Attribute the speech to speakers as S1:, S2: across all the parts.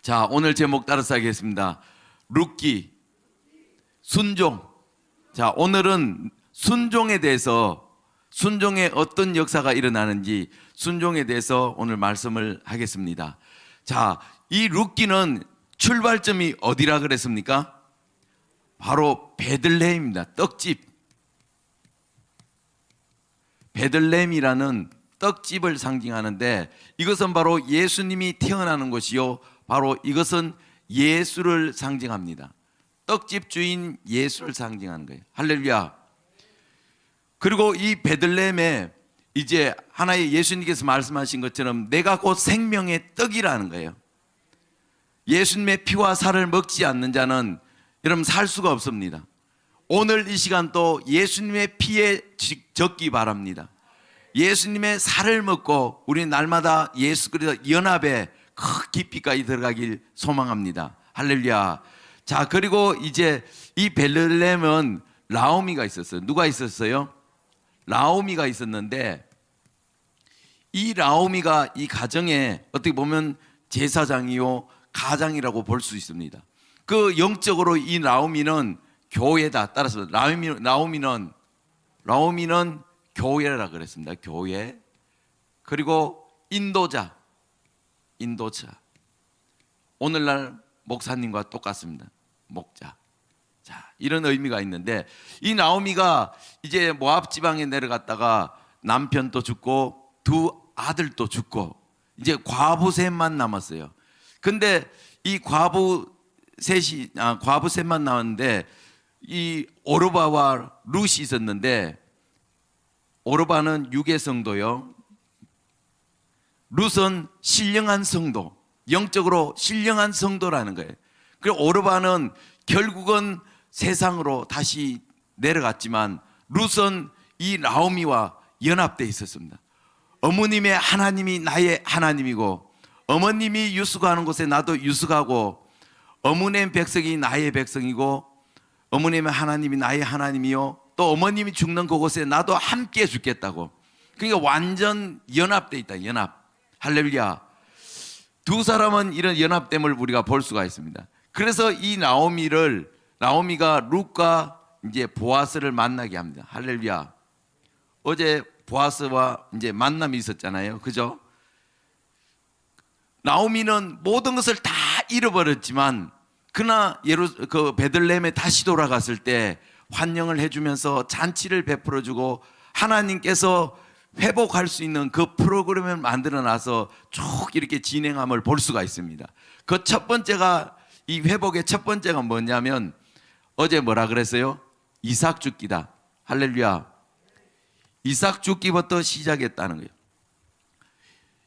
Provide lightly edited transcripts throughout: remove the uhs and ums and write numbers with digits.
S1: 자, 오늘 제목 따라서 하겠습니다. 룻기, 순종. 자, 오늘은 순종에 대해서, 순종에 어떤 역사가 일어나는지 순종에 대해서 오늘 말씀을 하겠습니다. 자, 이 룻기는 출발점이 어디라 그랬습니까? 바로 베들레헴입니다. 떡집. 베들레헴이라는 떡집을 상징하는데, 이것은 바로 예수님이 태어나는 곳이요, 바로 이것은 예수를 상징합니다. 떡집 주인 예수를 상징하는 거예요. 할렐루야. 그리고 이 베들레헴에 이제 하나의 예수님께서 말씀하신 것처럼 내가 곧 생명의 떡이라는 거예요. 예수님의 피와 살을 먹지 않는 자는 여러분 살 수가 없습니다. 오늘 이 시간 또 예수님의 피에 적기 바랍니다. 예수님의 살을 먹고 우리 날마다 예수 그리스도 연합에 그 깊이까지 들어가길 소망합니다. 할렐루야. 자, 그리고 이제 이 베들레헴은 나오미가 있었어요. 누가 있었어요? 나오미가 있었는데, 이 나오미가 이 가정에 어떻게 보면 제사장이요 가장이라고 볼 수 있습니다. 그 영적으로 이 나오미는 교회다. 따라서 나오미는 교회라 그랬습니다. 교회. 그리고 인도자. 오늘날 목사님과 똑같습니다. 목자. 자, 이런 의미가 있는데, 이 나오미가 이제 모압 지방에 내려갔다가 남편도 죽고 두 아들도 죽고 이제 과부 셋만 남았어요. 근데 이 과부 셋만 남았는데, 이 오르바와 룻이 있었는데, 오르바는 유괴 성도요, 룻은 신령한 성도, 영적으로 신령한 성도라는 거예요. 그리고 오르바는 결국은 세상으로 다시 내려갔지만, 룻은 이 나오미와 연합되어 있었습니다. 어머님의 하나님이 나의 하나님이고, 어머님이 유숙하는 곳에 나도 유숙하고, 어머님 백성이 나의 백성이고, 어머님의 하나님이 나의 하나님이요, 또 어머님이 죽는 그곳에 나도 함께 죽겠다고. 그러니까 완전 연합되어 있다. 연합. 할렐루야. 두 사람은 이런 연합됨을 우리가 볼 수가 있습니다. 그래서 이 나오미가 룻과 이제 보아스를 만나게 합니다. 할렐루야. 어제 보아스와 이제 만남이 있었잖아요. 그죠? 나오미는 모든 것을 다 잃어버렸지만, 그러나 베들레헴에 다시 돌아갔을 때 환영을 해주면서 잔치를 베풀어주고 하나님께서 회복할 수 있는 그 프로그램을 만들어놔서 쭉 이렇게 진행함을 볼 수가 있습니다. 그 첫 번째가, 이 회복의 첫 번째가 뭐냐면, 어제 뭐라 그랬어요? 이삭 죽기다. 할렐루야. 이삭 죽기부터 시작했다는 거예요.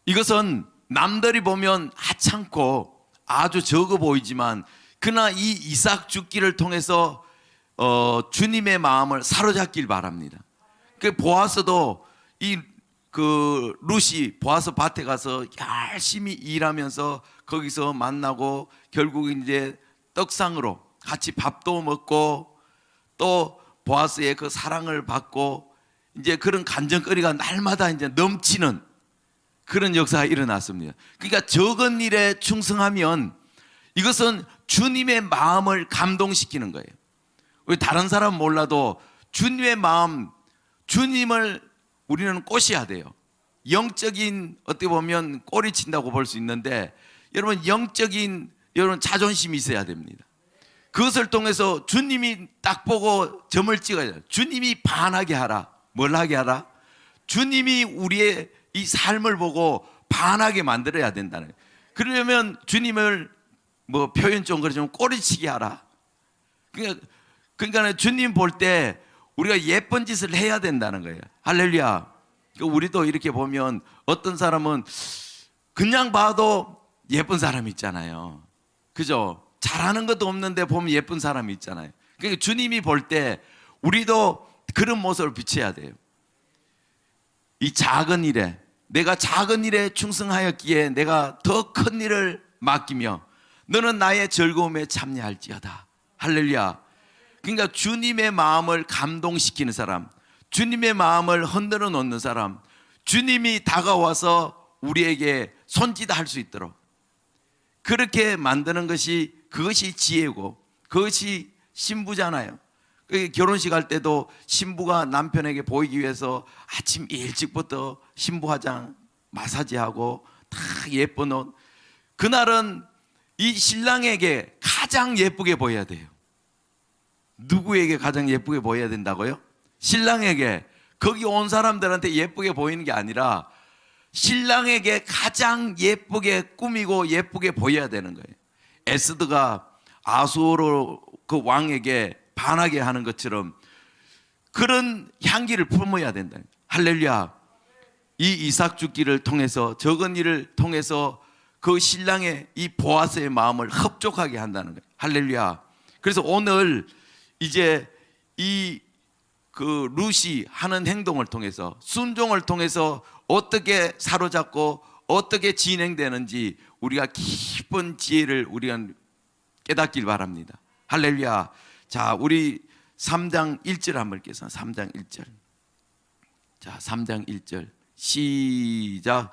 S1: 이것은 남들이 보면 하찮고 아주 적어 보이지만, 그러나 이 이삭 죽기를 통해서 주님의 마음을 사로잡길 바랍니다. 그 보아스도 룻이 보아스 밭에 가서 열심히 일하면서 거기서 만나고, 결국 이제 떡상으로 같이 밥도 먹고, 또 보아스의 그 사랑을 받고, 이제 그런 간증거리가 날마다 이제 넘치는 그런 역사가 일어났습니다. 그러니까 적은 일에 충성하면 이것은 주님의 마음을 감동시키는 거예요. 우리 다른 사람 몰라도 주님의 마음, 주님을 우리는 꼬셔야 돼요. 영적인, 어떻게 보면 꼬리친다고 볼 수 있는데, 여러분 영적인 자존심이 있어야 됩니다. 그것을 통해서 주님이 딱 보고 점을 찍어야 돼요. 주님이 반하게 하라. 뭘 하게 하라? 주님이 우리의 이 삶을 보고 반하게 만들어야 된다는 거예요. 그러려면 주님을 표현 좀 그러지만 꼬리치게 하라. 그러니까 주님 볼 때 우리가 예쁜 짓을 해야 된다는 거예요. 할렐루야. 우리도 이렇게 보면 어떤 사람은 그냥 봐도 예쁜 사람이 있잖아요. 그죠? 잘하는 것도 없는데 보면 예쁜 사람이 있잖아요. 그러니까 주님이 볼 때 우리도 그런 모습을 비춰야 돼요. 이 작은 일에, 내가 작은 일에 충성하였기에 내가 더 큰 일을 맡기며 너는 나의 즐거움에 참여할지어다. 할렐루야. 그러니까 주님의 마음을 감동시키는 사람, 주님의 마음을 흔들어 놓는 사람, 주님이 다가와서 우리에게 손짓할 수 있도록 그렇게 만드는 것이 그것이 지혜고 그것이 신부잖아요. 결혼식 할 때도 신부가 남편에게 보이기 위해서 아침 일찍부터 신부 화장 마사지하고 다 예쁜 옷. 그날은 이 신랑에게 가장 예쁘게 보여야 돼요. 누구에게 가장 예쁘게 보여야 된다고요? 신랑에게. 거기 온 사람들한테 예쁘게 보이는 게 아니라 신랑에게 가장 예쁘게 꾸미고 예쁘게 보여야 되는 거예요. 에스더가 아수르 그 왕에게 반하게 하는 것처럼 그런 향기를 품어야 된다. 할렐루야. 이 이삭 죽기를 통해서, 적은 일을 통해서 그 신랑의 이 보아스의 마음을 흡족하게 한다는 거예요. 할렐루야. 그래서 오늘 이제 이 그 룻이 하는 행동을 통해서, 순종을 통해서 어떻게 사로잡고 어떻게 진행되는지 우리가 깊은 지혜를 우리가 깨닫길 바랍니다. 할렐루야. 자, 우리 3장 1절 한번 읽겠습니다. 3장 1절. 자, 3장 1절 시작.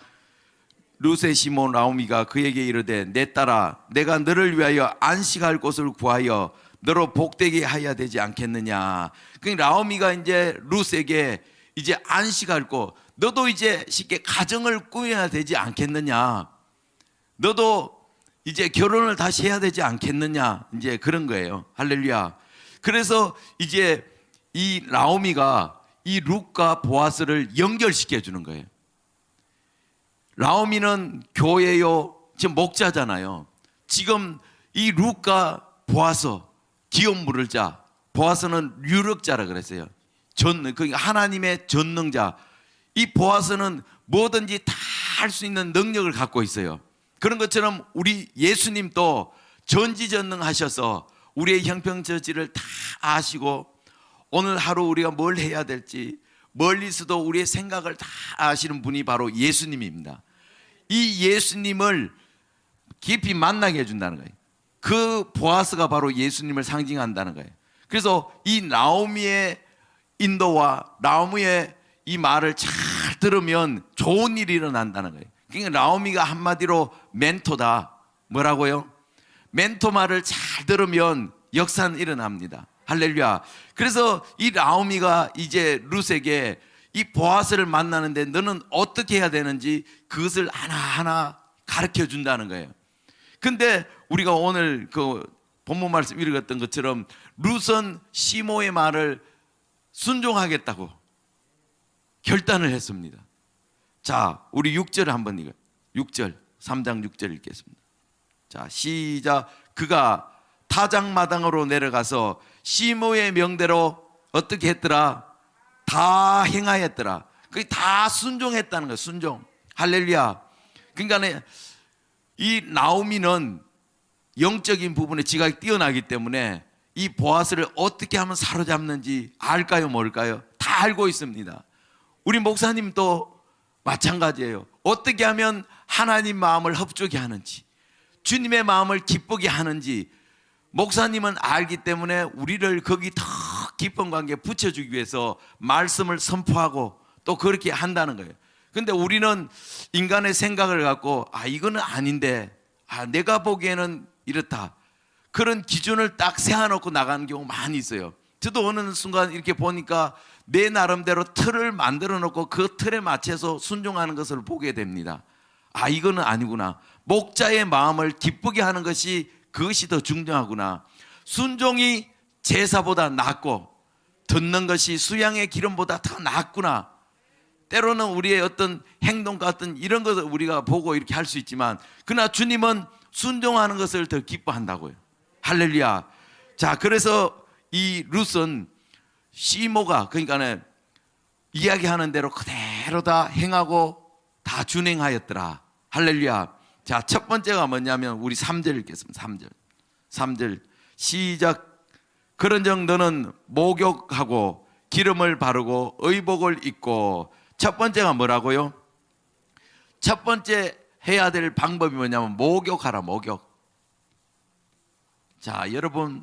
S1: 룻의 시몬 나오미가 그에게 이르되 내 딸아, 내가 너를 위하여 안식할 곳을 구하여 너로 복되게 하여야 되지 않겠느냐. 그러니까 나오미가 이제 룻에게 이제 안식할 곳, 너도 이제 쉽게 가정을 꾸며야 되지 않겠느냐, 너도 이제 결혼을 다시 해야 되지 않겠느냐, 이제 그런 거예요. 할렐루야. 그래서 이제 이 나오미가 이 룻과 보아스를 연결시켜 주는 거예요. 나오미는 교회요, 지금 목자잖아요. 지금 이 룻과 보아스, 기업 물을 자, 보아스는 유력자라 그랬어요. 그러니까 하나님의 전능자. 이 보아스는 뭐든지 다 할 수 있는 능력을 갖고 있어요. 그런 것처럼 우리 예수님도 전지전능하셔서 우리의 형편처지를 다 아시고 오늘 하루 우리가 뭘 해야 될지 멀리서도 우리의 생각을 다 아시는 분이 바로 예수님입니다. 이 예수님을 깊이 만나게 해준다는 거예요. 그 보아스가 바로 예수님을 상징한다는 거예요. 그래서 이 나오미의 인도와 나오미의 이 말을 잘 들으면 좋은 일이 일어난다는 거예요. 그러니까 나오미가 한마디로 멘토다. 뭐라고요? 멘토 말을 잘 들으면 역사는 일어납니다. 할렐루야. 그래서 이 나오미가 이제 룻에게 이 보아스를 만나는데 너는 어떻게 해야 되는지 그것을 하나하나 가르쳐 준다는 거예요. 근데 우리가 오늘 그 본문 말씀 읽었던 것처럼 룻은 시모의 말을 순종하겠다고 결단을 했습니다. 자, 우리 6절 한번 읽어요. 6절, 3장 6절 읽겠습니다. 자, 시작. 그가 타작마당으로 내려가서 시모의 명대로 어떻게 했더라? 다 행하였더라. 그게 다 순종했다는 거예요. 순종. 할렐루야. 그러니까 이 나오미는 영적인 부분에 지각이 뛰어나기 때문에 이 보아스를 어떻게 하면 사로잡는지 알까요, 뭘까요? 다 알고 있습니다. 우리 목사님도 마찬가지예요. 어떻게 하면 하나님 마음을 흡족해 하는지, 주님의 마음을 기쁘게 하는지 목사님은 알기 때문에 우리를 거기 더 깊은 관계에 붙여주기 위해서 말씀을 선포하고 또 그렇게 한다는 거예요. 근데 우리는 인간의 생각을 갖고 이거는 아닌데, 내가 보기에는 이렇다, 그런 기준을 딱 세워놓고 나가는 경우 많이 있어요. 저도 어느 순간 이렇게 보니까 내 나름대로 틀을 만들어 놓고 그 틀에 맞춰서 순종하는 것을 보게 됩니다. 이거는 아니구나. 목자의 마음을 기쁘게 하는 것이, 그것이 더 중요하구나. 순종이 제사보다 낫고 듣는 것이 수양의 기름보다 더 낫구나. 때로는 우리의 어떤 행동 같은 이런 것을 우리가 보고 이렇게 할 수 있지만, 그러나 주님은 순종하는 것을 더 기뻐한다고요. 할렐루야. 자, 그래서 이 룻은 시모가, 그러니까 이야기하는 대로 그대로 다 행하고 다 준행하였더라. 할렐루야. 자, 첫 번째가 뭐냐면 우리 3절 읽겠습니다. 3절 시작. 그런즉 너는 목욕하고 기름을 바르고 의복을 입고. 첫 번째가 뭐라고요? 첫 번째 해야 될 방법이 뭐냐면 목욕하라. 목욕. 자, 여러분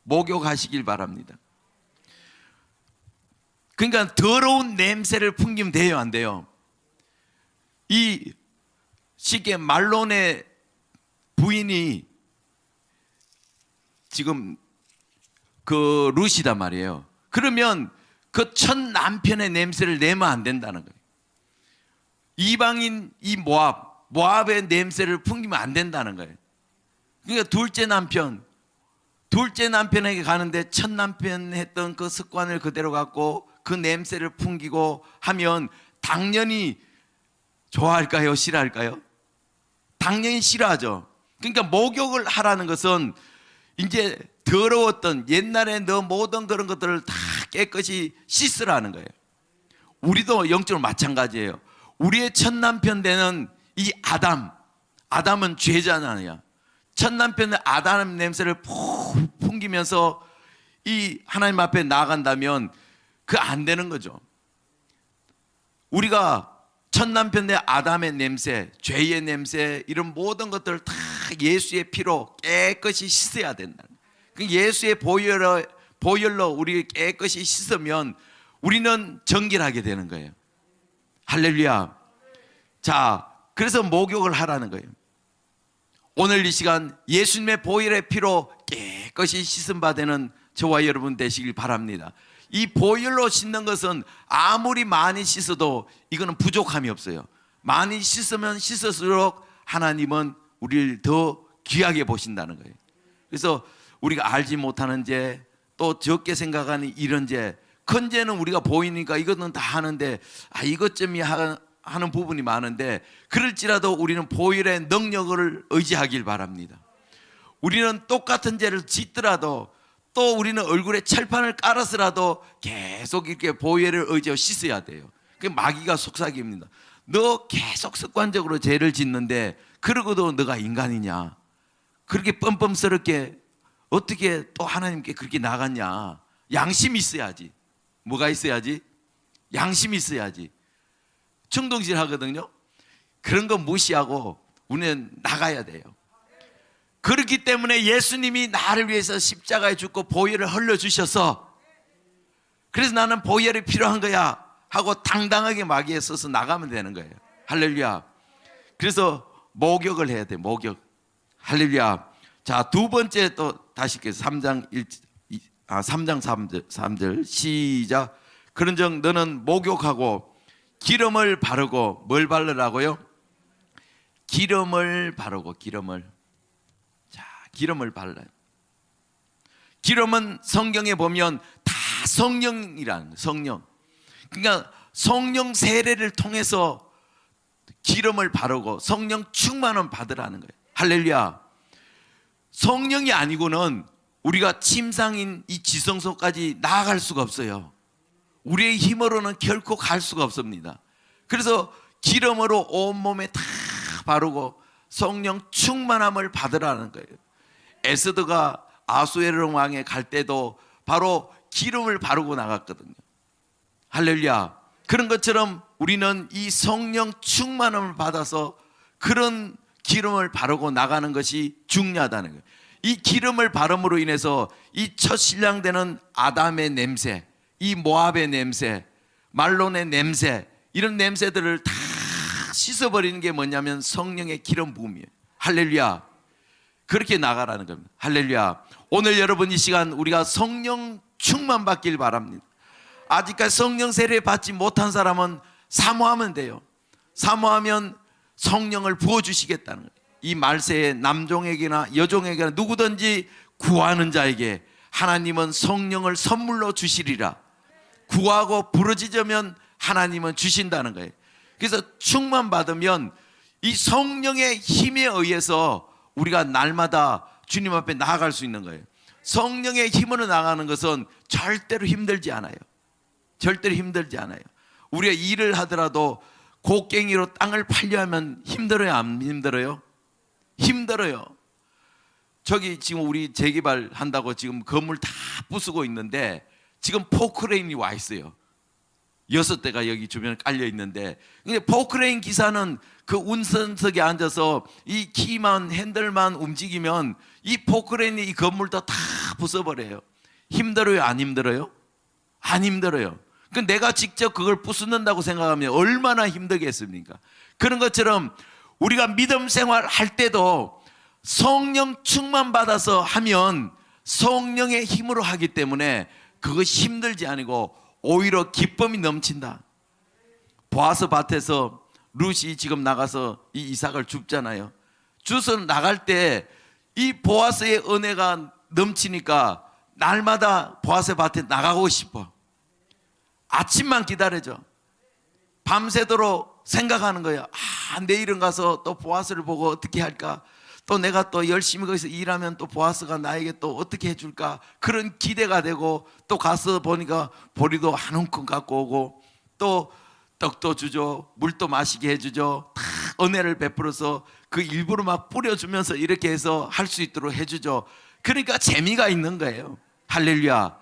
S1: 목욕하시길 바랍니다. 그러니까 더러운 냄새를 풍기면 돼요, 안 돼요? 이 쉽게 말론의 부인이 지금 그 루시단 말이에요. 그러면 그 첫 남편의 냄새를 내면 안 된다는 거예요. 이방인 이 모압의 냄새를 풍기면 안 된다는 거예요. 그러니까 둘째 남편에게 가는데 첫 남편 했던 그 습관을 그대로 갖고 그 냄새를 풍기고 하면 당연히 좋아할까요? 싫어할까요? 당연히 싫어하죠. 그러니까 목욕을 하라는 것은 이제 더러웠던 옛날에 너 모든 그런 것들을 다 깨끗이 씻으라는 거예요. 우리도 영적으로 마찬가지예요. 우리의 첫 남편 되는 이 아담은 죄잖아요. 첫 남편의 아담 냄새를 풍기면서 이 하나님 앞에 나아간다면 그 안 되는 거죠. 우리가 첫 남편의 아담의 냄새, 죄의 냄새, 이런 모든 것들을 다 예수의 피로 깨끗이 씻어야 된다. 예수의 보혈로 우리 깨끗이 씻으면 우리는 정결하게 되는 거예요. 할렐루야. 자, 그래서 목욕을 하라는 거예요. 오늘 이 시간 예수님의 보혈의 피로 깨끗이 씻음 받는 저와 여러분 되시길 바랍니다. 이 보혈로 씻는 것은 아무리 많이 씻어도 이거는 부족함이 없어요. 많이 씻으면 씻을수록 하나님은 우리를 더 귀하게 보신다는 거예요. 그래서 우리가 알지 못하는 죄, 또 적게 생각하는 이런 죄, 큰 죄는 우리가 보이니까 이것은 다 하는데 이것쯤이 하는 부분이 많은데, 그럴지라도 우리는 보혈의 능력을 의지하길 바랍니다. 우리는 똑같은 죄를 짓더라도, 또 우리는 얼굴에 철판을 깔아서라도 계속 이렇게 보혈을 의지하고 씻어야 돼요. 그게 마귀가 속삭입니다. 너 계속 습관적으로 죄를 짓는데 그러고도 너가 인간이냐? 그렇게 뻔뻔스럽게 어떻게 또 하나님께 그렇게 나갔냐? 양심이 있어야지. 뭐가 있어야지? 양심이 있어야지. 충동질 하거든요. 그런 거 무시하고 우리는 나가야 돼요. 그렇기 때문에 예수님이 나를 위해서 십자가에 죽고 보혈을 흘려주셔서, 그래서 나는 보혈이 필요한 거야 하고 당당하게 마귀에 서서 나가면 되는 거예요. 할렐루야. 그래서 목욕을 해야 돼. 목욕. 할렐루야. 자, 두 번째 또 다시 3장 3절 시작. 그런즉 너는 목욕하고 기름을 바르고, 뭘 바르라고요? 기름을 바르고. 기름을 발라요. 기름은 성경에 보면 다 성령이라는 거예요. 성령. 그러니까 성령 세례를 통해서 기름을 바르고 성령 충만을 받으라는 거예요. 할렐루야. 성령이 아니고는 우리가 침상인 이 지성소까지 나아갈 수가 없어요. 우리의 힘으로는 결코 갈 수가 없습니다. 그래서 기름으로 온몸에 다 바르고 성령 충만함을 받으라는 거예요. 에스더가 아수에르 왕에 갈 때도 바로 기름을 바르고 나갔거든요. 할렐루야. 그런 것처럼 우리는 이 성령 충만함을 받아서 그런 기름을 바르고 나가는 것이 중요하다는 거예요. 이 기름을 바름으로 인해서 이 첫 신랑 되는 아담의 냄새, 이 모압의 냄새, 말론의 냄새, 이런 냄새들을 다 씻어버리는 게 뭐냐면 성령의 기름 부음이에요. 할렐루야. 그렇게 나가라는 겁니다. 할렐루야. 오늘 여러분 이 시간 우리가 성령 충만 받길 바랍니다. 아직까지 성령 세례 받지 못한 사람은 사모하면 돼요. 사모하면 성령을 부어주시겠다는 거예요. 이 말세에 남종에게나 여종에게나 누구든지 구하는 자에게 하나님은 성령을 선물로 주시리라. 구하고 부르짖으면 하나님은 주신다는 거예요. 그래서 충만 받으면 이 성령의 힘에 의해서 우리가 날마다 주님 앞에 나아갈 수 있는 거예요. 성령의 힘으로 나가는 것은 절대로 힘들지 않아요. 절대로 힘들지 않아요. 우리가 일을 하더라도 곡괭이로 땅을 팔려 하면 힘들어요, 안 힘들어요? 힘들어요. 저기 지금 우리 재개발한다고 지금 건물 다 부수고 있는데 지금 포크레인이 와 있어요. 6대가 여기 주변에 깔려 있는데, 포크레인 기사는 그 운전석에 앉아서 이 키만 핸들만 움직이면 이 포크레인이 이 건물도 다 부숴버려요. 힘들어요, 안 힘들어요? 안 힘들어요. 내가 직접 그걸 부수는다고 생각하면 얼마나 힘들겠습니까? 그런 것처럼 우리가 믿음 생활 할 때도 성령 충만 받아서 하면 성령의 힘으로 하기 때문에 그것이 힘들지 아니고 오히려 기쁨이 넘친다. 보아스 밭에서 룻이 지금 나가서 이 이삭을 줍잖아요. 주서 나갈 때 이 보아스의 은혜가 넘치니까 날마다 보아스 밭에 나가고 싶어. 아침만 기다려줘. 밤새도록 생각하는 거예요. 내일은 가서 또 보아스를 보고 어떻게 할까? 또 내가 또 열심히 거기서 일하면 또 보아스가 나에게 또 어떻게 해줄까? 그런 기대가 되고, 또 가서 보니까 보리도 한 움큼 갖고 오고, 또 떡도 주죠, 물도 마시게 해주죠. 다 은혜를 베풀어서 그 일부러 막 뿌려주면서 이렇게 해서 할 수 있도록 해주죠. 그러니까 재미가 있는 거예요. 할렐루야.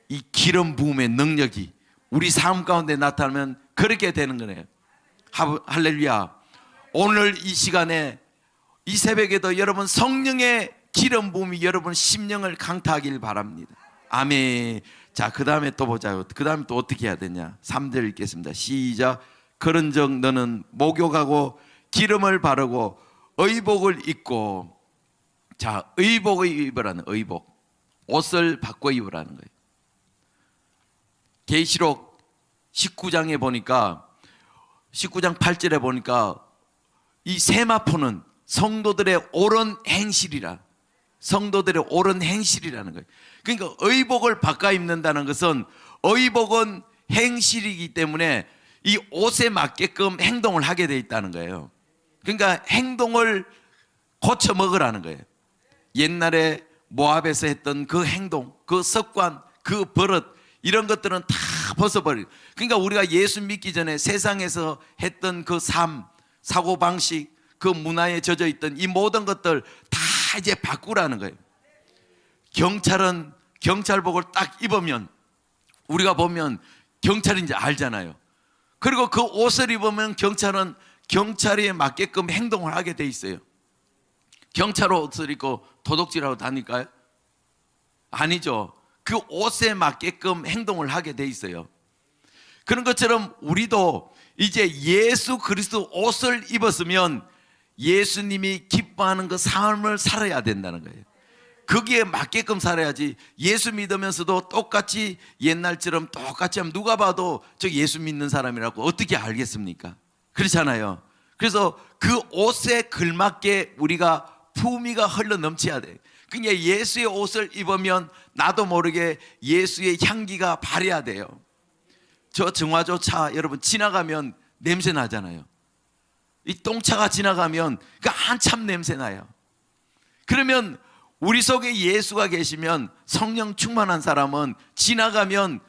S1: 이 기름 부음의 능력이 우리 삶 가운데 나타나면 그렇게 되는 거예요. 할렐루야. 오늘 이 시간에, 이 새벽에도 여러분 성령의 기름 부음이 여러분 심령을 강타하길 바랍니다. 아멘. 자, 그 다음에 또 보자요. 그 다음에 또 어떻게 해야 되냐. 3절 읽겠습니다. 시작. 그런즉 너는 목욕하고 기름을 바르고 의복을 입고. 자, 의복을 입으라는, 의복, 옷을 바꿔 입으라는 거예요. 계시록 19장에 보니까, 19장 8절에 보니까 이 세마포는 성도들의 옳은 행실이라, 성도들의 옳은 행실이라는 거예요. 그러니까 의복을 바꿔 입는다는 것은, 의복은 행실이기 때문에 이 옷에 맞게끔 행동을 하게 돼 있다는 거예요. 그러니까 행동을 고쳐 먹으라는 거예요. 옛날에 모압에서 했던 그 행동, 그 습관, 그 버릇, 이런 것들은 다 벗어버리고, 그러니까 우리가 예수 믿기 전에 세상에서 했던 그 삶, 사고방식, 그 문화에 젖어 있던 이 모든 것들 다 이제 바꾸라는 거예요. 경찰은 경찰복을 딱 입으면, 우리가 보면 경찰인지 알잖아요. 그리고 그 옷을 입으면 경찰은 경찰에 맞게끔 행동을 하게 돼 있어요. 경찰 옷을 입고 도둑질하고 다닐까요? 아니죠. 그 옷에 맞게끔 행동을 하게 돼 있어요. 그런 것처럼 우리도 이제 예수 그리스도 옷을 입었으면 예수님이 기뻐하는 그 삶을 살아야 된다는 거예요. 거기에 맞게끔 살아야지. 예수 믿으면서도 똑같이 옛날처럼 똑같이 하면 누가 봐도 저 예수 믿는 사람이라고 어떻게 알겠습니까? 그렇잖아요. 그래서 그 옷에 걸맞게 우리가 품위가 흘러 넘쳐야 돼. 그러니까 예수의 옷을 입으면 나도 모르게 예수의 향기가 발해야 돼요. 저 정화조차 여러분 지나가면 냄새 나잖아요. 이 똥차가 지나가면 그 한참 냄새 나요. 그러면 우리 속에 예수가 계시면, 성령 충만한 사람은 지나가면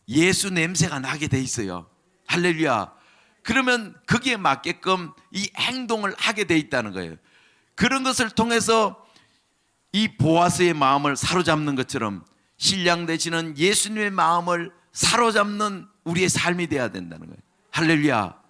S1: 예수 냄새가 나게 돼 있어요. 할렐루야. 그러면 거기에 맞게끔 이 행동을 하게 돼 있다는 거예요. 그런 것을 통해서 이 보아스의 마음을 사로잡는 것처럼 신랑 되시는 예수님의 마음을 사로잡는 우리의 삶이 되어야 된다는 거예요. 할렐루야.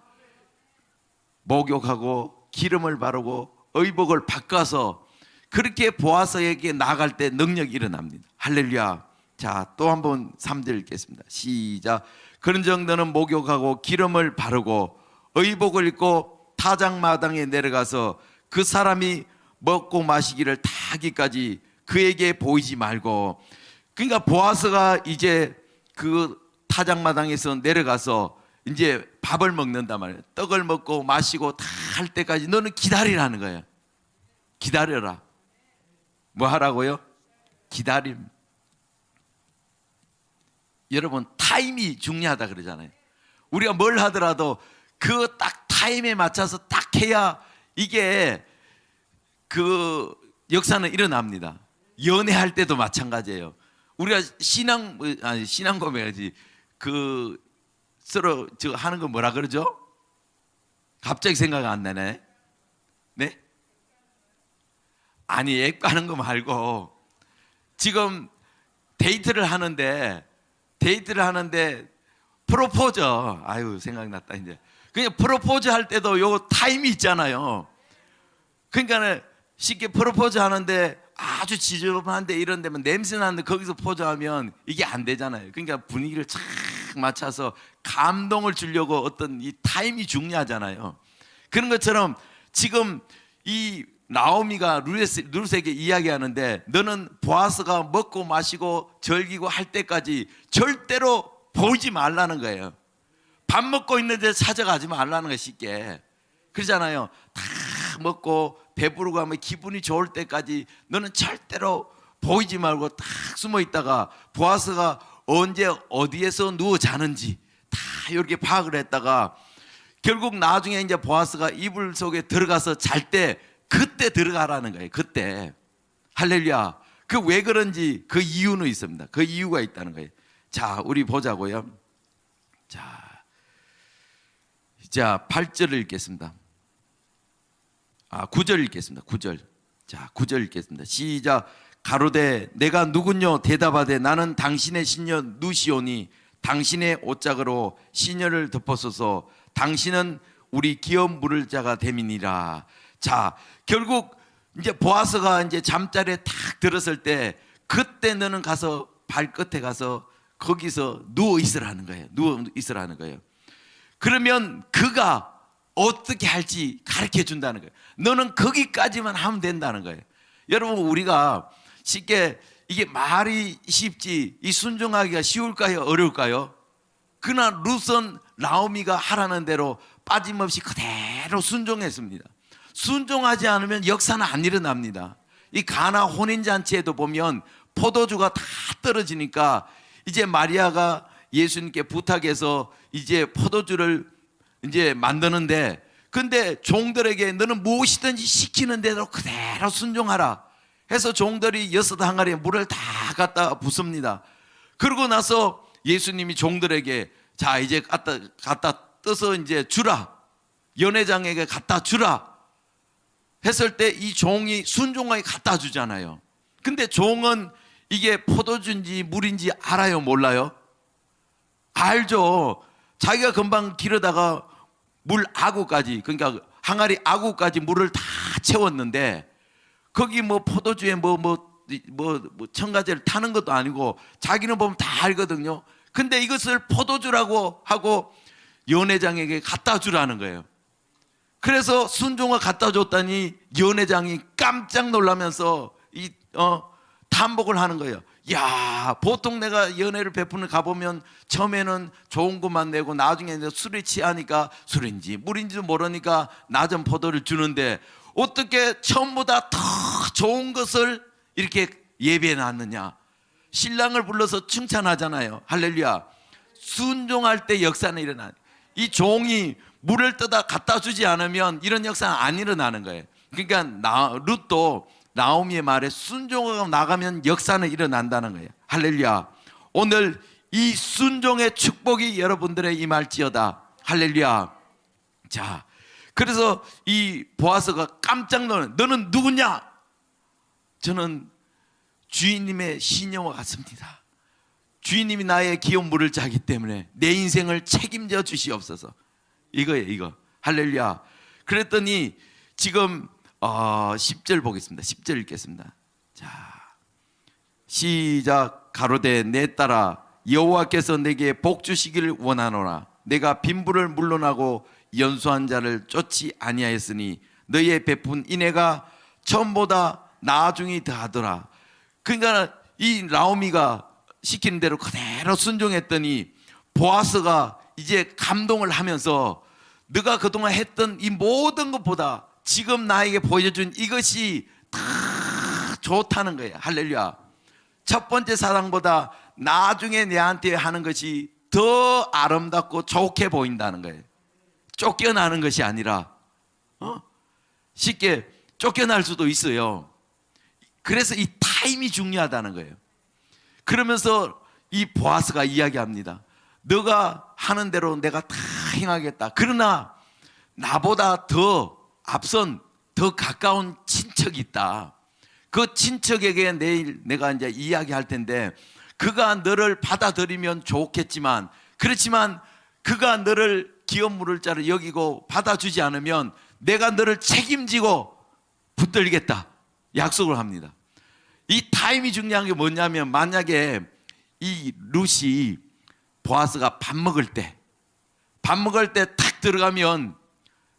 S1: 목욕하고 기름을 바르고 의복을 바꿔서 그렇게 보아스에게 나아갈 때 능력이 일어납니다. 할렐루야. 자, 또 한번 3절 읽겠습니다. 시작. 그런즉 너는 목욕하고 기름을 바르고 의복을 입고 타작마당에 내려가서 그 사람이 먹고 마시기를 다 하기까지 그에게 보이지 말고. 그러니까 보아스가 이제 그 타작마당에서 내려가서 이제 밥을 먹는단 말이에요. 떡을 먹고 마시고 다 할 때까지 너는 기다리라는 거예요. 기다려라. 뭐 하라고요? 기다림. 여러분, 타임이 중요하다 그러잖아요. 우리가 뭘 하더라도 그 딱 타임에 맞춰서 딱 해야 이게 그 역사는 일어납니다. 연애할 때도 마찬가지예요. 우리가 신앙 고백하지, 그 서로 저 하는 거 뭐라 그러죠? 갑자기 생각 안 나네. 네? 아니, 애 까는 거 말고 지금 데이트를 하는데 프로포즈, 아유 생각났다 이제. 그냥 프로포즈 할 때도 요 타임이 있잖아요. 그러니까 쉽게 프로포즈 하는데 아주 지저분한데 이런 데면 냄새 나는데 거기서 포즈하면 이게 안 되잖아요. 그러니까 분위기를 착 맞춰서 감동을 주려고 어떤 이 타임이 중요하잖아요. 그런 것처럼 지금 이 나오미가 룻에게 이야기하는데 너는 보아스가 먹고 마시고 즐기고 할 때까지 절대로 보이지 말라는 거예요. 밥 먹고 있는데 찾아가지 말라는 거예요. 쉽게 그러잖아요. 다 먹고 배부르고 하면 기분이 좋을 때까지 너는 절대로 보이지 말고 딱 숨어 있다가 보아스가 언제 어디에서 누워 자는지 다 이렇게 파악을 했다가 결국 나중에 이제 보아스가 이불 속에 들어가서 잘 때 그때 들어가라는 거예요. 그때. 할렐루야. 그 왜 그런지 그 이유는 있습니다. 그 이유가 있다는 거예요. 자, 우리 보자고요. 자, 8절을 읽겠습니다. 9절 읽겠습니다. 9절. 자, 9절 읽겠습니다. 시작. 가로되 내가 누군요? 대답하되 나는 당신의 시녀 누시오니 당신의 옷짝으로 시녀를 덮어서서 당신은 우리 기업 물을 자가 됨이니라. 자, 결국 이제 보아스가 이제 잠자리에 탁 들었을 때 그때 너는 가서 발끝에 가서 거기서 누워 있으라는 거예요. 누워 있으라는 거예요. 그러면 그가 어떻게 할지 가르쳐 준다는 거예요. 너는 거기까지만 하면 된다는 거예요. 여러분, 우리가 쉽게 이게 말이 쉽지 이 순종하기가 쉬울까요? 어려울까요? 그러나 룻은 나오미가 하라는 대로 빠짐없이 그대로 순종했습니다. 순종하지 않으면 역사는 안 일어납니다. 이 가나 혼인잔치에도 보면 포도주가 다 떨어지니까 이제 마리아가 예수님께 부탁해서 이제 포도주를 이제 만드는데 근데 종들에게 너는 무엇이든지 시키는 대로 그대로 순종하라 해서 종들이 6항아리에 물을 다 갖다 붓습니다. 그러고 나서 예수님이 종들에게 자 이제 갖다 떠서 이제 주라, 연회장에게 갖다 주라 했을 때 이 종이 순종하게 갖다 주잖아요. 근데 종은 이게 포도주인지 물인지 알아요? 몰라요? 알죠. 자기가 금방 기르다가 물 아구까지, 그러니까 항아리 아구까지 물을 다 채웠는데 거기 뭐 포도주에 첨가제를 타는 것도 아니고 자기는 보면 다 알거든요. 근데 이것을 포도주라고 하고 연회장에게 갖다 주라는 거예요. 그래서 순종을 갖다 줬더니 연회장이 깜짝 놀라면서 탐복을 하는 거예요. 야, 보통 내가 연회를 베푸는 가보면 처음에는 좋은 것만 내고 나중에 술에 취하니까 술인지 물인지도 모르니까 낮은 포도를 주는데 어떻게 처음보다 더 좋은 것을 이렇게 예배해 놨느냐. 신랑을 불러서 칭찬하잖아요. 할렐루야. 순종할 때 역사는 일어나요. 이 종이 물을 떠다 갖다 주지 않으면 이런 역사는 안 일어나는 거예요. 그러니까 룻도 나오미의 말에 순종하고 나가면 역사는 일어난다는 거예요. 할렐루야. 오늘 이 순종의 축복이 여러분들의 임할지어다. 할렐루야. 자, 그래서 이 보아스가 깜짝 놀란, 너는 누구냐? 저는 주인님의 시녀와 같습니다. 주인님이 나의 기업 물을 짜기 때문에 내 인생을 책임져 주시옵소서. 이거예요, 이거. 할렐루야. 그랬더니 지금 10절 보겠습니다. 10절 읽겠습니다. 자, 시작. 가로되 내 딸아 여호와께서 내게 복 주시기를 원하노라. 내가 빈부를 물러나고 연수한 자를 쫓지 아니하였으니 너의 베푼 인애가 처음보다 나중이 더하더라. 그러니까 이 나오미가 시키는 대로 그대로 순종했더니 보아스가 이제 감동을 하면서 네가 그동안 했던 이 모든 것보다 지금 나에게 보여준 이것이 다 좋다는 거예요. 할렐루야. 첫 번째 사랑보다 나중에 내한테 하는 것이 더 아름답고 좋게 보인다는 거예요. 쫓겨나는 것이 아니라 쉽게 쫓겨날 수도 있어요. 그래서 이 타임이 중요하다는 거예요. 그러면서 이 보아스가 이야기합니다. 너가 하는 대로 내가 다 행하겠다. 그러나 나보다 더 앞선 더 가까운 친척이 있다. 그 친척에게 내일 내가 이제 이야기할 텐데 그가 너를 받아들이면 좋겠지만 그렇지만 그가 너를 기업 물을 자를 여기고 받아주지 않으면 내가 너를 책임지고 붙들겠다 약속을 합니다. 이 타임이 중요한 게 뭐냐면 만약에 이 룻이 보아스가 밥 먹을 때 탁 들어가면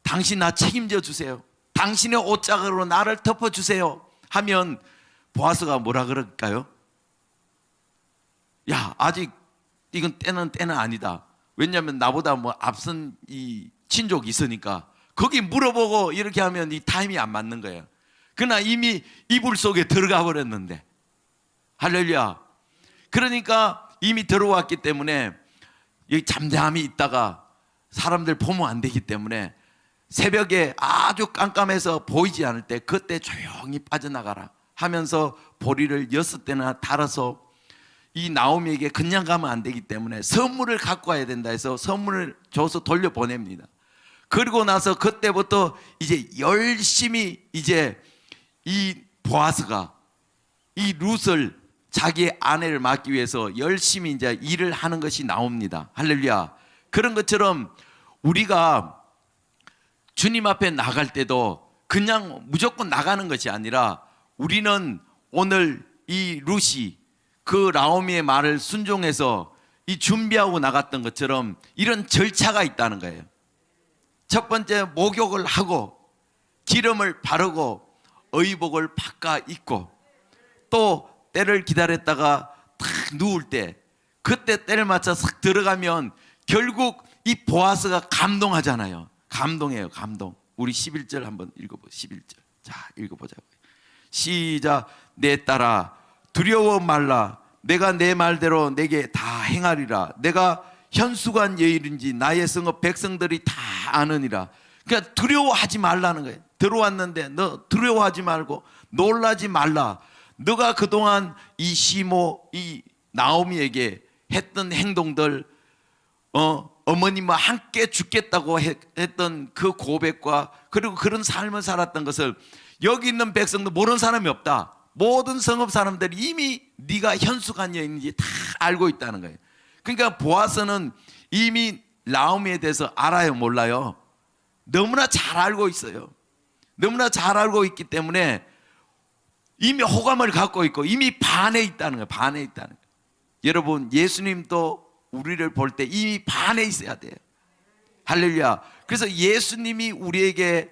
S1: 당신 나 책임져 주세요. 당신의 옷자락으로 나를 덮어주세요 하면 보아스가 뭐라 그럴까요? 야, 아직 이건 때는 아니다. 왜냐하면 나보다 뭐 앞선 이 친족이 있으니까 거기 물어보고 이렇게 하면 이 타임이 안 맞는 거예요. 그러나 이미 이불 속에 들어가 버렸는데, 할렐루야. 그러니까 이미 들어왔기 때문에 여기 잠잠히 있다가 사람들 보면 안 되기 때문에 새벽에 아주 깜깜해서 보이지 않을 때 그때 조용히 빠져나가라 하면서 보리를 6대나 달아서 이 나오미에게 그냥 가면 안 되기 때문에 선물을 갖고 와야 된다 해서 선물을 줘서 돌려보냅니다. 그리고 나서 그때부터 이제 열심히 이제 이 보아스가 이 룻을 자기의 아내를 맡기 위해서 열심히 이제 일을 하는 것이 나옵니다. 할렐루야. 그런 것처럼 우리가 주님 앞에 나갈 때도 그냥 무조건 나가는 것이 아니라 우리는 오늘 이 룻이 그 나오미의 말을 순종해서 이 준비하고 나갔던 것처럼 이런 절차가 있다는 거예요. 첫 번째, 목욕을 하고 기름을 바르고 의복을 바꿔 입고 또 때를 기다렸다가 탁 누울 때 그때 때를 맞춰 싹 들어가면 결국 이 보아스가 감동하잖아요. 감동해요. 감동. 우리 11절 한번 읽어보세요. 11절. 자, 읽어보자고요. 시작. 내 딸아 두려워 말라. 내가 내 말대로 내게 다 행하리라. 내가 현수관 여인인지 나의 성읍 백성들이 다 아느니라. 그러니까 두려워하지 말라는 거예요. 들어왔는데 너 두려워하지 말고 놀라지 말라. 너가 그동안 이 시모 이 나오미에게 했던 행동들 어머님과 함께 죽겠다고 했던 그 고백과 그리고 그런 삶을 살았던 것을 여기 있는 백성도 모르는 사람이 없다. 모든 성읍 사람들이 이미 네가 현수간 여인인지 다 알고 있다는 거예요. 그러니까 보아스는 이미 나오미에 대해서 알아요, 몰라요? 너무나 잘 알고 있어요. 너무나 잘 알고 있기 때문에 이미 호감을 갖고 있고 이미 반해 있다는 거예요. 반해 있다는 거예요. 여러분, 예수님도 우리를 볼 때 이미 반해 있어야 돼요. 할렐루야. 그래서 예수님이 우리에게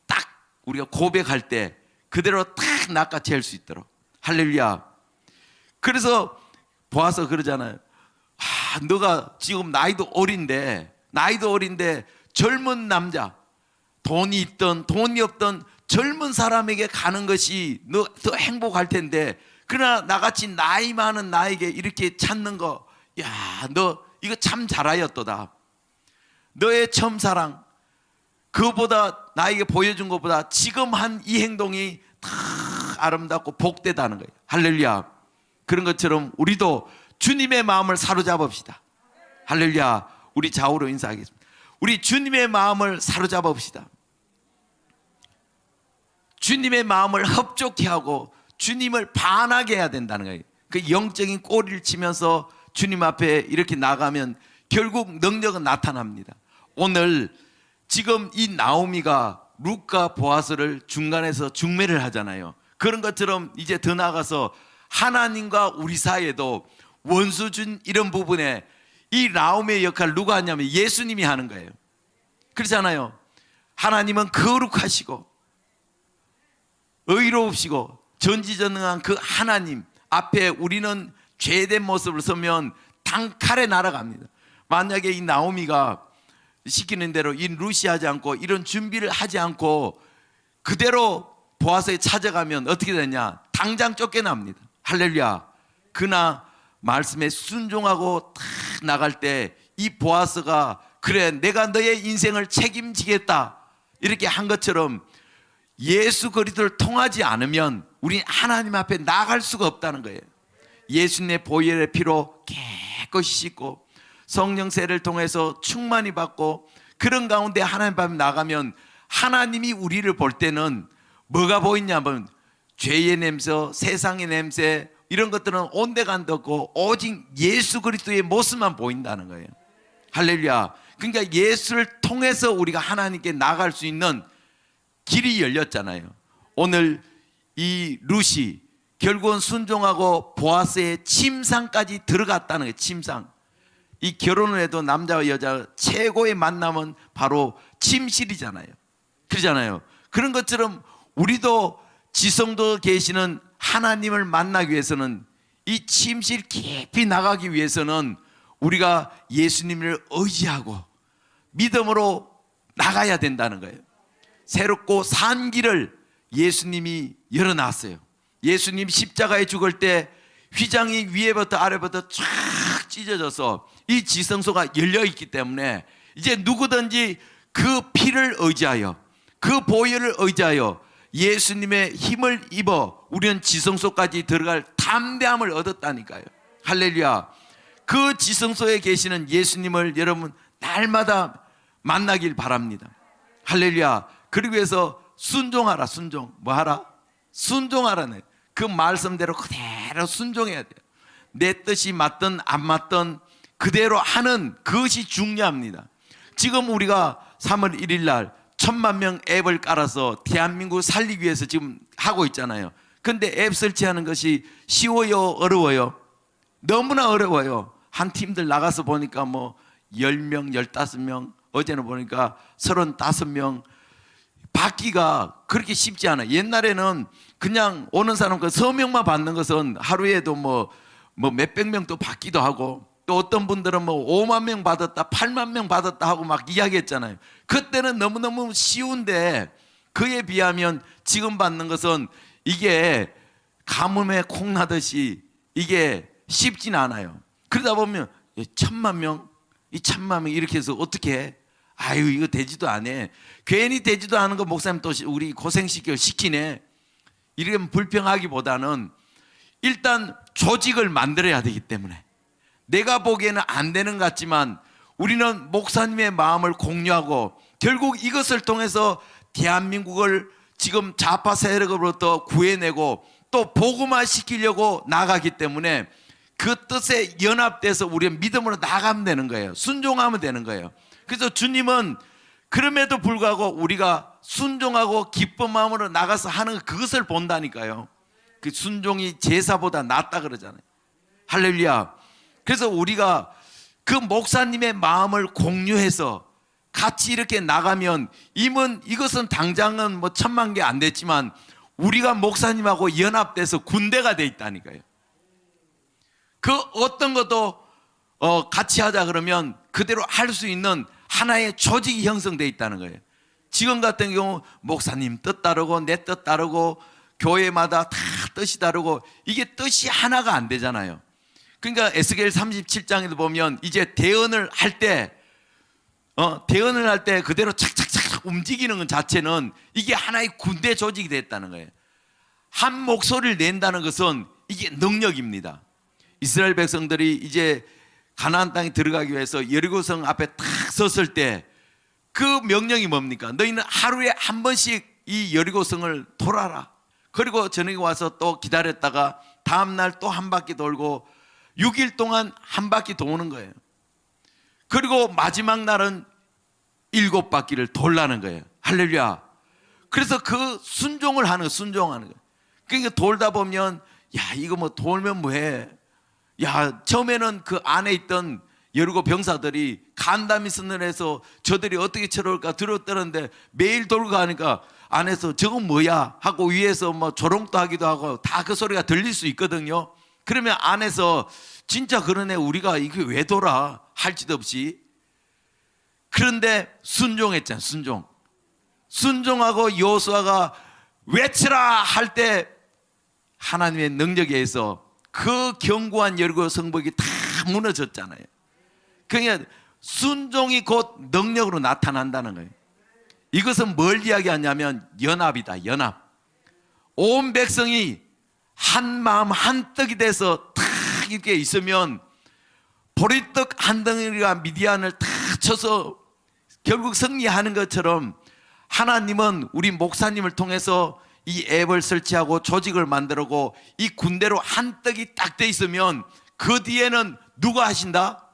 S1: 딱 우리가 고백할 때 그대로 딱 낚아챌 수 있도록. 할렐루야. 그래서 보아서 그러잖아요. 너가 지금 나이도 어린데 젊은 남자, 돈이 있던 돈이 없던 젊은 사람에게 가는 것이 너 더 행복할 텐데, 그러나 나같이 나이 많은 나에게 이렇게 찾는 거, 야, 너 이거 참 잘하였도다. 너의 처음 사랑, 그보다 나에게 보여준 것보다 지금 한 이 행동이 다 아름답고 복되다는 거예요. 할렐루야. 그런 것처럼 우리도 주님의 마음을 사로잡읍시다. 할렐루야. 우리 좌우로 인사하겠습니다. 우리 주님의 마음을 사로잡읍시다. 주님의 마음을 흡족해 하고 주님을 반하게 해야 된다는 거예요. 그 영적인 꼬리를 치면서 주님 앞에 이렇게 나가면 결국 능력은 나타납니다. 오늘 지금 이 나오미가 룻과 보아스를 중간에서 중매를 하잖아요. 그런 것처럼 이제 더 나아가서 하나님과 우리 사이에도 원수준 이런 부분에 이 나오미의 역할을 누가 하냐면 예수님이 하는 거예요. 그렇잖아요. 하나님은 거룩하시고 의로우시고 전지전능한 그 하나님 앞에 우리는 죄된 모습을 서면 단칼에 날아갑니다. 만약에 이 나오미가 시키는 대로 이 룻이 하지 않고 이런 준비를 하지 않고 그대로 보아스에 찾아가면 어떻게 되냐? 당장 쫓겨납니다. 할렐루야. 그러나 말씀에 순종하고 탁 나갈 때 이 보아스가 그래 내가 너의 인생을 책임지겠다 이렇게 한 것처럼 예수 그리스도를 통하지 않으면 우리는 하나님 앞에 나갈 수가 없다는 거예요. 예수님의 보혈의 피로 깨끗이 씻고 성령 세례를 통해서 충만히 받고 그런 가운데 하나님 앞에 나가면 하나님이 우리를 볼 때는 뭐가 보이냐면 죄의 냄새, 세상의 냄새 이런 것들은 온데간데 없고 오직 예수 그리스도의 모습만 보인다는 거예요. 할렐루야. 그러니까 예수를 통해서 우리가 하나님께 나갈 수 있는 길이 열렸잖아요. 오늘 이 룻이 결국은 순종하고 보아스의 침상까지 들어갔다는 거예요. 침상. 이 결혼을 해도 남자와 여자 최고의 만남은 바로 침실이잖아요. 그러잖아요. 그런 것처럼 우리도 지성도 계시는 하나님을 만나기 위해서는, 이 침실 깊이 나가기 위해서는 우리가 예수님을 의지하고 믿음으로 나가야 된다는 거예요. 새롭고 산 길을 예수님이 열어놨어요. 예수님 십자가에 죽을 때 휘장이 위에부터 아래부터 쫙 찢어져서 이 지성소가 열려있기 때문에 이제 누구든지 그 피를 의지하여, 그 보혈을 의지하여 예수님의 힘을 입어 우리는 지성소까지 들어갈 담대함을 얻었다니까요. 할렐루야. 그 지성소에 계시는 예수님을 여러분 날마다 만나길 바랍니다. 할렐루야. 그러기 위해서 순종하라. 순종. 뭐 하라? 순종하라네. 그 말씀대로 그대로 순종해야 돼요. 내 뜻이 맞든 안 맞든 그대로 하는 그것이 중요합니다. 지금 우리가 3월 1일 날 1000만 명 앱을 깔아서 대한민국 살리기 위해서 지금 하고 있잖아요. 근데 앱 설치하는 것이 쉬워요? 어려워요? 너무나 어려워요. 한 팀들 나가서 보니까 뭐 10명, 15명, 어제는 보니까 35명. 받기가 그렇게 쉽지 않아요. 옛날에는 그냥 오는 사람 그 서명만 받는 것은 하루에도 뭐 몇백 명도 받기도 하고, 또 어떤 분들은 뭐 5만 명 받았다, 8만 명 받았다 하고 막 이야기했잖아요. 그때는 너무너무 쉬운데 그에 비하면 지금 받는 것은 이게 가뭄에 콩 나듯이 이게 쉽진 않아요. 그러다 보면 1000만 명, 이 1000만 명 이렇게 해서 어떻게 해? 아유, 이거 되지도 않아. 괜히 되지도 않은 거 목사님 또 우리 고생시키네. 이런 불평하기보다는 일단 조직을 만들어야 되기 때문에, 내가 보기에는 안 되는 것 같지만 우리는 목사님의 마음을 공유하고 결국 이것을 통해서 대한민국을 지금 좌파 세력으로부터 구해내고 또 복음화 시키려고 나가기 때문에 그 뜻에 연합돼서 우리의 믿음으로 나가면 되는 거예요. 순종하면 되는 거예요. 그래서 주님은 그럼에도 불구하고 우리가 순종하고 기쁜 마음으로 나가서 하는 그것을 본다니까요. 그 순종이 제사보다 낫다 그러잖아요. 할렐루야. 그래서 우리가 그 목사님의 마음을 공유해서 같이 이렇게 나가면, 이것은 당장은 뭐 1000만 개 안 됐지만 우리가 목사님하고 연합돼서 군대가 돼 있다니까요. 그 어떤 것도 같이 하자 그러면 그대로 할 수 있는 하나의 조직이 형성되어 있다는 거예요. 지금 같은 경우 목사님 뜻 다르고 내 뜻 다르고 교회마다 다 뜻이 다르고 이게 뜻이 하나가 안 되잖아요. 그러니까 에스겔 37장에도 보면 이제 대언을 할 때 그대로 착착착 움직이는 것 자체는 이게 하나의 군대 조직이 됐다는 거예요. 한 목소리를 낸다는 것은 이게 능력입니다. 이스라엘 백성들이 이제 가나안 땅에 들어가기 위해서 여리고성 앞에 탁 섰을 때 그 명령이 뭡니까? 너희는 하루에 한 번씩 이 여리고성을 돌아라. 그리고 저녁에 와서 또 기다렸다가 다음날 또 한 바퀴 돌고 6일 동안 한 바퀴 도는 거예요. 그리고 마지막 날은 7바퀴를 돌라는 거예요. 할렐루야. 그래서 그 순종을 하는 거예요. 순종하는 거예요. 그러니까 돌다 보면 야, 이거 뭐 돌면 뭐해? 야, 처음에는 그 안에 있던 여리고 병사들이 간담이 서늘해서 저들이 어떻게 쳐들어올까 들었다는데 매일 돌고 가니까 안에서 저건 뭐야 하고 위에서 뭐 조롱도 하기도 하고 다 그 소리가 들릴 수 있거든요. 그러면 안에서 진짜 그러네, 우리가 이게 왜 돌아 할지도 없이. 그런데 순종했잖아. 순종하고 여호수아가 외치라 할 때 하나님의 능력에 의해서 그 견고한 여리고 성벽이 다 무너졌잖아요. 그러니까 순종이 곧 능력으로 나타난다는 거예요. 이것은 뭘 이야기하냐면 연합이다. 연합. 온 백성이 한 마음 한 떡이 돼서 탁 이렇게 있으면 보리떡 한 덩어리가 미디안을 탁 쳐서 결국 승리하는 것처럼 하나님은 우리 목사님을 통해서 이 앱을 설치하고 조직을 만들고 이 군대로 한 떡이 딱 돼 있으면 그 뒤에는 누가 하신다?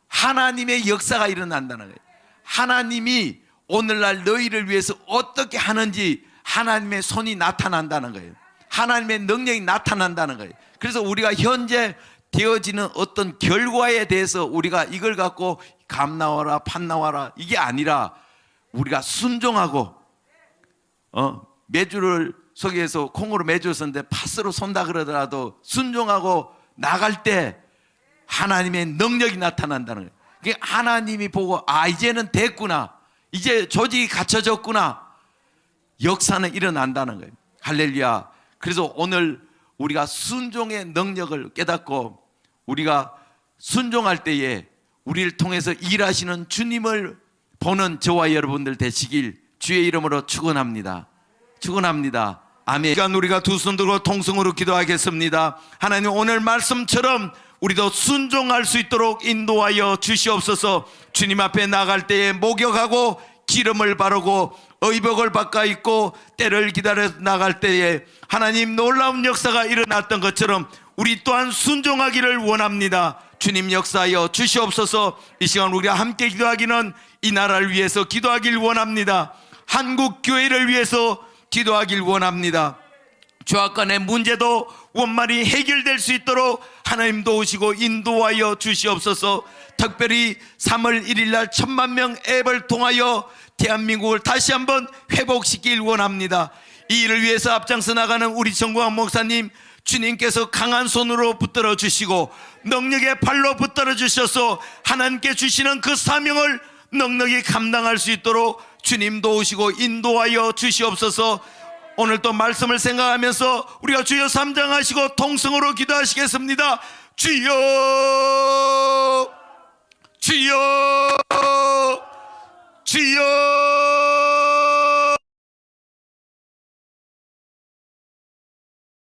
S1: 하나님의 역사가 일어난다는 거예요. 하나님이 오늘날 너희를 위해서 어떻게 하는지 하나님의 손이 나타난다는 거예요. 하나님의 능력이 나타난다는 거예요. 그래서 우리가 현재 되어지는 어떤 결과에 대해서 우리가 이걸 갖고 감 나와라 판 나와라 이게 아니라 우리가 순종하고 메주를 속에서 콩으로 메주를 썼는데 팥으로 손다 그러더라도 순종하고 나갈 때 하나님의 능력이 나타난다는 거예요. 그러니까 하나님이 보고 이제는 됐구나, 이제 조직이 갖춰졌구나, 역사는 일어난다는 거예요. 할렐루야. 그래서 오늘 우리가 순종의 능력을 깨닫고 우리가 순종할 때에 우리를 통해서 일하시는 주님을 보는 저와 여러분들 되시길 주의 이름으로 축원합니다. 축원합니다. 아멘. 시간 우리가 두 손 들고 통성으로 기도하겠습니다. 하나님, 오늘 말씀처럼 우리도 순종할 수 있도록 인도하여 주시옵소서. 주님 앞에 나갈 때에 목욕하고 기름을 바르고 의복을 바꿔 입고 때를 기다려 나갈 때에 하나님 놀라운 역사가 일어났던 것처럼 우리 또한 순종하기를 원합니다. 주님 역사하여 주시옵소서. 이 시간 우리가 함께 기도하기는 이 나라를 위해서 기도하길 원합니다. 한국 교회를 위해서 기도하길 원합니다. 죄악 간의 문제도 원만히 해결될 수 있도록 하나님 도우시고 인도하여 주시옵소서. 특별히 3월 1일 날 1000만 명 앱을 통하여 대한민국을 다시 한번 회복시키길 원합니다. 이 일을 위해서 앞장서 나가는 우리 정광 목사님, 주님께서 강한 손으로 붙들어 주시고 능력의 팔로 붙들어 주셔서 하나님께 주시는 그 사명을 넉넉히 감당할 수 있도록 주님 도우시고 인도하여 주시옵소서. 오늘 또 말씀을 생각하면서 우리가 주여 삼장하시고 통성으로 기도하시겠습니다. 주여, 주여, 주여.